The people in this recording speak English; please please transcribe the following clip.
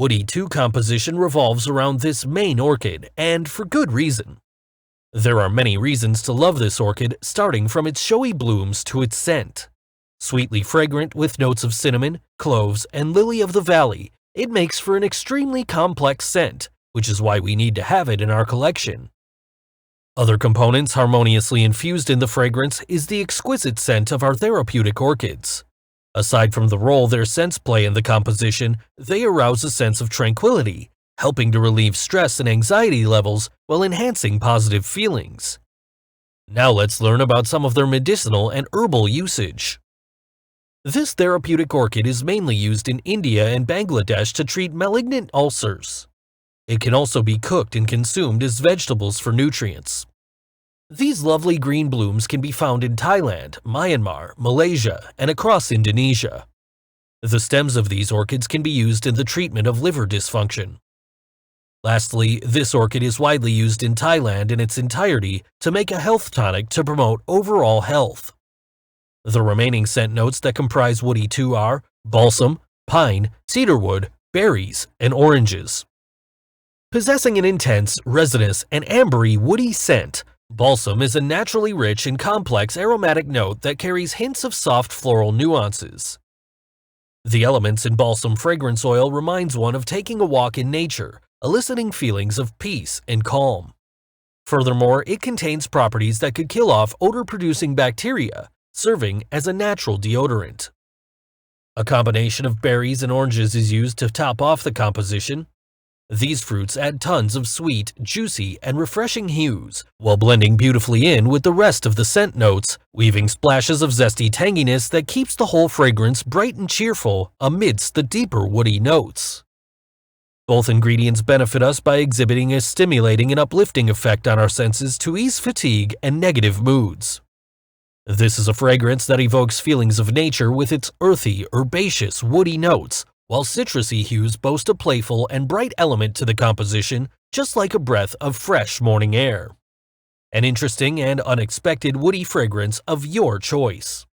Woody 2 composition revolves around this main orchid, and for good reason. There are many reasons to love this orchid, starting from its showy blooms to its scent. Sweetly fragrant with notes of cinnamon, cloves, and lily of the valley, it makes for an extremely complex scent, which is why we need to have it in our collection. Other components harmoniously infused in the fragrance is the exquisite scent of our therapeutic orchids. Aside from the role their scents play in the composition, they arouse a sense of tranquility, helping to relieve stress and anxiety levels while enhancing positive feelings. Now let's learn about some of their medicinal and herbal usage. This therapeutic orchid is mainly used in India and Bangladesh to treat malignant ulcers. It can also be cooked and consumed as vegetables for nutrients. These lovely green blooms can be found in Thailand, Myanmar, Malaysia, and across Indonesia. The stems of these orchids can be used in the treatment of liver dysfunction. Lastly, this orchid is widely used in Thailand in its entirety to make a health tonic to promote overall health. The remaining scent notes that comprise Woody 2 are balsam, pine, cedarwood, berries, and oranges. Possessing an intense, resinous, and ambery woody scent, balsam is a naturally rich and complex aromatic note that carries hints of soft floral nuances. The elements in balsam fragrance oil reminds one of taking a walk in nature, eliciting feelings of peace and calm. Furthermore, it contains properties that could kill off odor-producing bacteria, serving as a natural deodorant. A combination of berries and oranges is used to top off the composition. These fruits add tons of sweet, juicy, and refreshing hues, while blending beautifully in with the rest of the scent notes, weaving splashes of zesty tanginess that keeps the whole fragrance bright and cheerful amidst the deeper woody notes. Both ingredients benefit us by exhibiting a stimulating and uplifting effect on our senses to ease fatigue and negative moods. This is a fragrance that evokes feelings of nature with its earthy, herbaceous, woody notes, while citrusy hues boast a playful and bright element to the composition, just like a breath of fresh morning air. An interesting and unexpected woody fragrance of your choice.